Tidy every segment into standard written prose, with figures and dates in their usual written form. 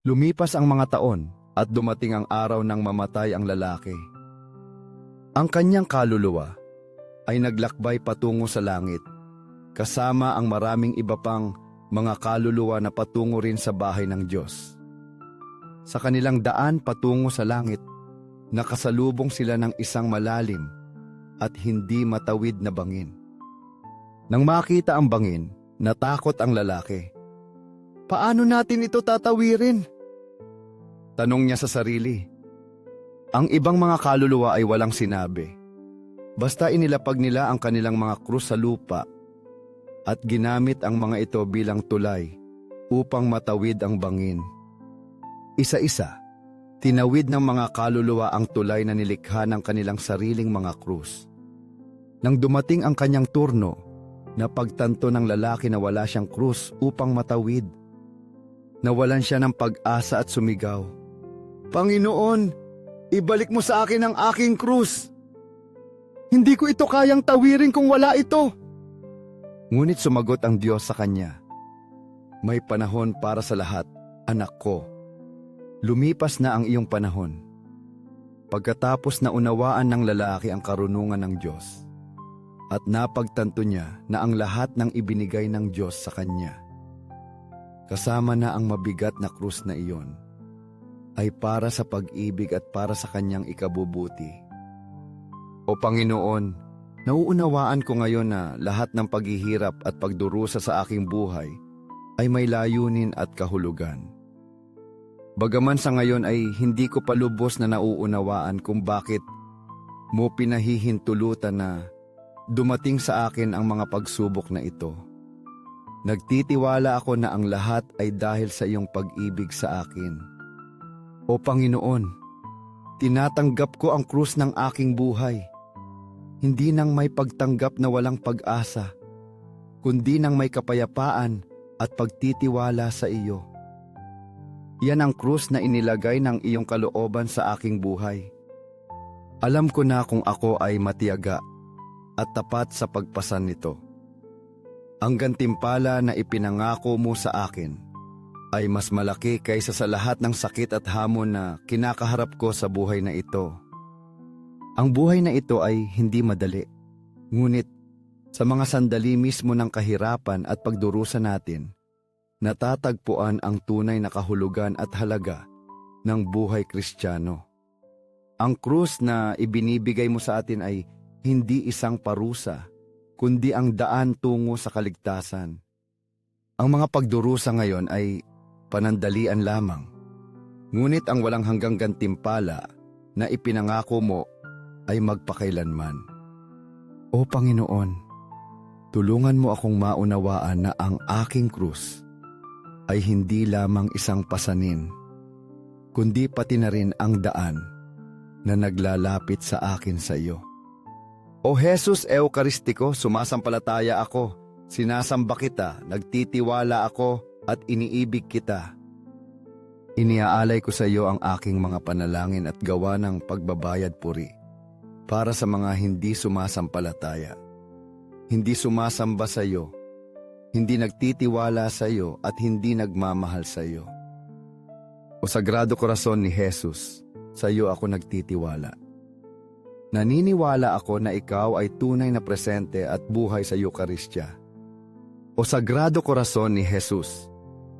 Lumipas ang mga taon at dumating ang araw ng mamatay ang lalaki. Ang kanyang kaluluwa ay naglakbay patungo sa langit, kasama ang maraming iba pang mga kaluluwa na patungo rin sa bahay ng Diyos. Sa kanilang daan patungo sa langit, nakasalubong sila ng isang malalim at hindi matawid na bangin. Nang makita ang bangin, natakot ang lalaki. Paano natin ito tatawirin? Tanong niya sa sarili. Ang ibang mga kaluluwa ay walang sinabi. Basta inilapag nila ang kanilang mga krus sa lupa at ginamit ang mga ito bilang tulay upang matawid ang bangin. Isa-isa, tinawid ng mga kaluluwa ang tulay na nilikha ng kanilang sariling mga krus. Nang dumating ang kanyang turno, napagtanto ng lalaki na wala siyang krus upang matawid. Nawalan siya ng pag-asa at sumigaw, Panginoon, ibalik mo sa akin ang aking krus. Hindi ko ito kayang tawirin kung wala ito. Ngunit sumagot ang Diyos sa kanya, May panahon para sa lahat, anak ko. Lumipas na ang iyong panahon. Pagkatapos na unawaan ng lalaki ang karunungan ng Diyos, at napagtanto niya na ang lahat ng ibinigay ng Diyos sa kanya, kasama na ang mabigat na krus na iyon, ay para sa pag-ibig at para sa kanyang ikabubuti. O Panginoon, nauunawaan ko ngayon na lahat ng paghihirap at pagdurusa sa aking buhay ay may layunin at kahulugan. Bagaman sa ngayon ay hindi ko pa lubos na nauunawaan kung bakit mo pinahihintulutan na dumating sa akin ang mga pagsubok na ito. Nagtitiwala ako na ang lahat ay dahil sa iyong pag-ibig sa akin. O Panginoon, tinatanggap ko ang krus ng aking buhay. Hindi nang may pagtanggap na walang pag-asa, kundi nang may kapayapaan at pagtitiwala sa iyo. Yan ang krus na inilagay ng iyong kalooban sa aking buhay. Alam ko na kung ako ay matiyaga at tapat sa pagpasan nito. Ang gantimpala na ipinangako mo sa akin ay mas malaki kaysa sa lahat ng sakit at hamon na kinakaharap ko sa buhay na ito. Ang buhay na ito ay hindi madali, ngunit sa mga sandali mismo ng kahirapan at pagdurusa natin, natatagpuan ang tunay na kahulugan at halaga ng buhay Kristiyano. Ang krus na ibinibigay mo sa atin ay hindi isang parusa, kundi ang daan tungo sa kaligtasan. Ang mga pagdurusa ngayon ay panandalian lamang, ngunit ang walang hanggang gantimpala na ipinangako mo ay magpakailanman. O Panginoon, tulungan mo akong maunawaan na ang aking krus ay hindi lamang isang pasanin, kundi pati na rin ang daan na naglalapit sa akin sa iyo. O Jesus Eukaristiko, sumasampalataya ako, sinasamba kita, nagtitiwala ako at iniibig kita. Iniaalay ko sa iyo ang aking mga panalangin at gawa ng pagbabayad puri para sa mga hindi sumasampalataya, hindi sumasamba sa iyo, hindi nagtitiwala sa iyo at hindi nagmamahal sa iyo. O Sagrado Corazon ni Jesus, sa iyo ako nagtitiwala. Naniniwala ako na ikaw ay tunay na presente at buhay sa Eukaristya. O Sagrado Corazon ni Jesus,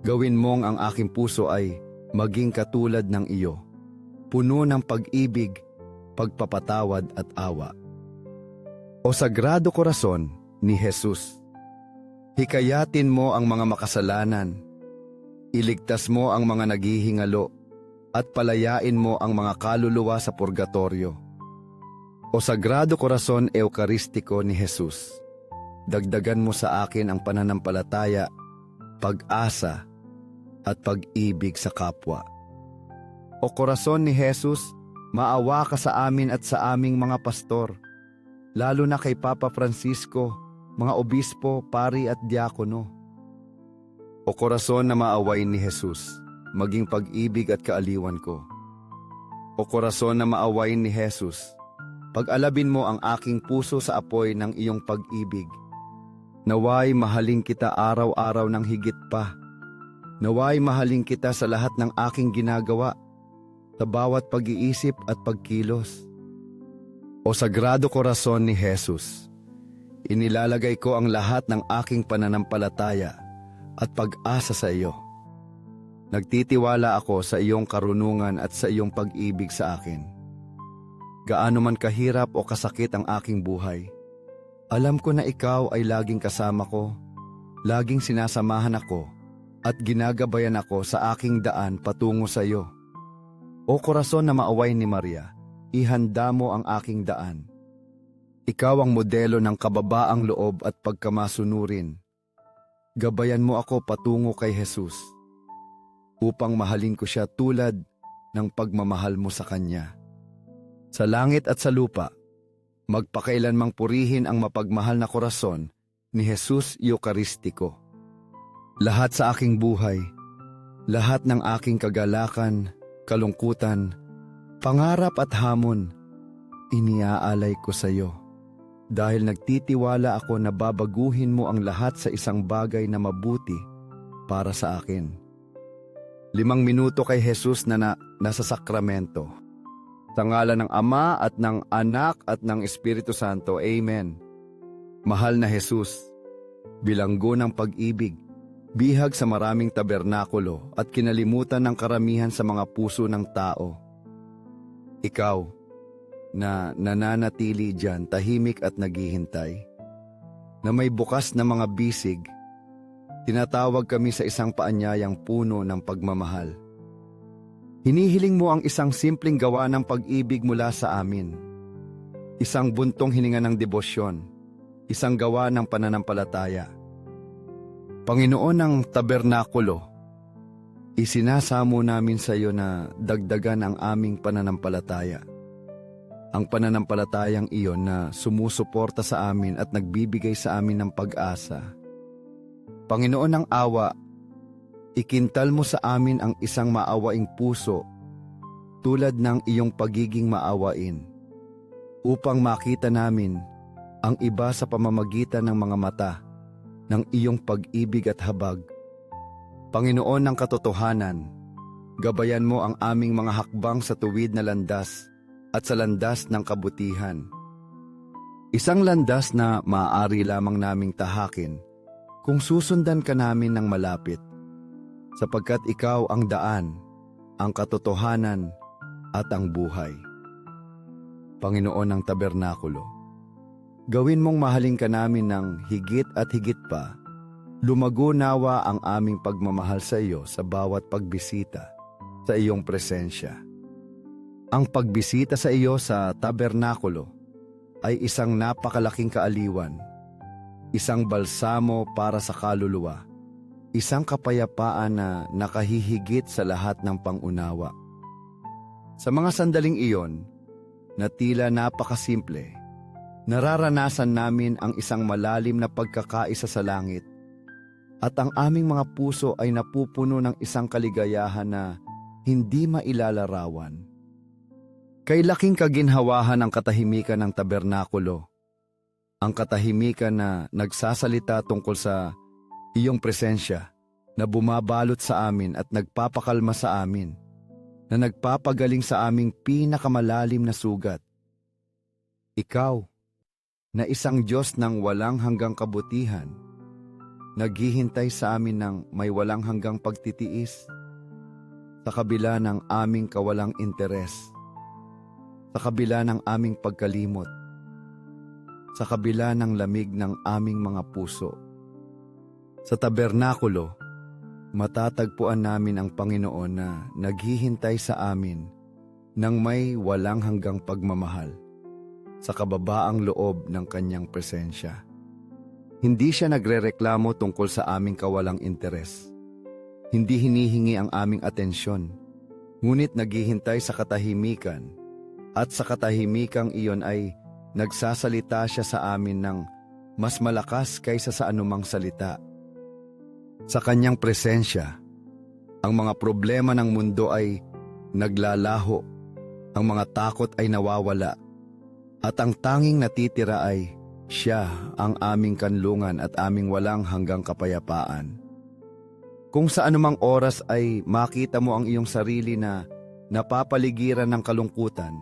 gawin mong ang aking puso ay maging katulad ng iyo, puno ng pag-ibig, pagpapatawad at awa. O Sagrado Corazon ni Jesus, hikayatin mo ang mga makasalanan, iligtas mo ang mga naghihingalo, at palayain mo ang mga kaluluwa sa purgatorio. O Sagrado Corazon Eukaristiko ni Jesus, dagdagan mo sa akin ang pananampalataya, pag-asa, at pag-ibig sa kapwa. O Corazon ni Jesus, maawa ka sa amin at sa aming mga pastor, lalo na kay Papa Francisco, mga obispo, pari at diakono. O Corazon na maawain ni Jesus, maging pag-ibig at kaaliwan ko. O Corazon na maawain ni Jesus, pag-alabin mo ang aking puso sa apoy ng iyong pag-ibig. Naway mahalin kita araw-araw ng higit pa, Naway mahalin kita sa lahat ng aking ginagawa, sa bawat pag-iisip at pagkilos. O Sagrado Corazon ni Jesus, inilalagay ko ang lahat ng aking pananampalataya at pag-asa sa iyo. Nagtitiwala ako sa iyong karunungan at sa iyong pag-ibig sa akin. Gaano man kahirap o kasakit ang aking buhay, alam ko na ikaw ay laging kasama ko, laging sinasamahan ako, at ginagabayan ako sa aking daan patungo sa iyo. O Korason na maaway ni Maria, ihanda mo ang aking daan. Ikaw ang modelo ng kababaang loob at pagkamasunurin. Gabayan mo ako patungo kay Jesus, upang mahalin ko siya tulad ng pagmamahal mo sa Kanya. Sa langit at sa lupa, magpakailanmang purihin ang mapagmahal na korason ni Jesus Eukaristiko. Lahat sa aking buhay, lahat ng aking kagalakan, kalungkutan, pangarap at hamon, iniaalay ko sa iyo. Dahil nagtitiwala ako na babaguhin mo ang lahat sa isang bagay na mabuti para sa akin. 5 minuto kay Jesus na nasa sakramento. Sa ngalan ng Ama at ng Anak at ng Espiritu Santo. Amen. Mahal na Jesus, bilanggo ng pag-ibig, bihag sa maraming tabernakulo at kinalimutan ng karamihan sa mga puso ng tao. Ikaw, na nananatili diyan tahimik at naghihintay, na may bukas na mga bisig, tinatawag kami sa isang paanyayang puno ng pagmamahal. Hinihiling mo ang isang simpleng gawa ng pag-ibig mula sa amin. Isang buntong hininga ng debosyon, isang gawa ng pananampalataya. Panginoon ng tabernakulo, isinasamo namin sa iyo na dagdagan ang aming pananampalataya. Ang pananampalatayang iyon na sumusuporta sa amin at nagbibigay sa amin ng pag-asa. Panginoon ng awa, ikintal mo sa amin ang isang maawaing puso tulad ng iyong pagiging maawain, upang makita namin ang iba sa pamamagitan ng mga mata ng iyong pag-ibig at habag. Panginoon ng katotohanan, gabayan mo ang aming mga hakbang sa tuwid na landas at sa landas ng kabutihan. Isang landas na maaari lamang naming tahakin kung susundan ka namin ng malapit, sapagkat ikaw ang daan, ang katotohanan at ang buhay. Panginoon ng tabernakulo, gawin mong mahalin ka namin ng higit at higit pa. Lumago nawa ang aming pagmamahal sa iyo sa bawat pagbisita sa iyong presensya. Ang pagbisita sa iyo sa tabernakulo ay isang napakalaking kaaliwan, isang balsamo para sa kaluluwa, isang kapayapaan na nakahihigit sa lahat ng pangunawa. Sa mga sandaling iyon, na tila napakasimple, nararanasan namin ang isang malalim na pagkakaisa sa langit, at ang aming mga puso ay napupuno ng isang kaligayahan na hindi mailalarawan. Kay laking kaginhawahan ang katahimikan ng tabernakulo, ang katahimikan na nagsasalita tungkol sa iyong presensya, na bumabalot sa amin at nagpapakalma sa amin, na nagpapagaling sa aming pinakamalalim na sugat. Ikaw, na isang Diyos ng walang hanggang kabutihan, naghihintay sa amin ng may walang hanggang pagtitiis, sa kabila ng aming kawalang interes, sa kabila ng aming pagkalimot, sa kabila ng lamig ng aming mga puso. Sa tabernakulo, matatagpuan namin ang Panginoon na naghihintay sa amin ng may walang hanggang pagmamahal, sa kababaang loob ng kanyang presensya. Hindi siya nagrereklamo tungkol sa aming kawalang interes. Hindi hinihingi ang aming atensyon, ngunit naghihintay sa katahimikan, at sa katahimikang iyon ay nagsasalita siya sa amin ng mas malakas kaysa sa anumang salita. Sa kanyang presensya, ang mga problema ng mundo ay naglalaho, ang mga takot ay nawawala, at ang tanging natitira ay siya, ang aming kanlungan at aming walang hanggang kapayapaan. Kung sa anumang oras ay makita mo ang iyong sarili na napapaligiran ng kalungkutan,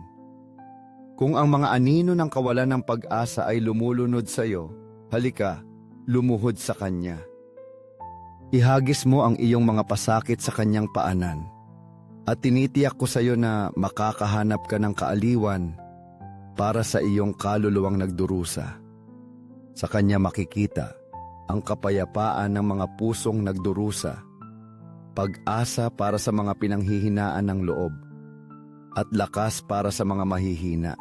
kung ang mga anino ng kawalan ng pag-asa ay lumulunod sa iyo, halika, lumuhod sa Kanya. Ihagis mo ang iyong mga pasakit sa Kanyang paanan. At tinitiyak ko sa iyo na makakahanap ka ng kaaliwan para sa iyong kaluluwang nagdurusa. Sa Kanya makikita ang kapayapaan ng mga pusong nagdurusa, pag-asa para sa mga pinanghihinaan ng loob, at lakas para sa mga mahihina.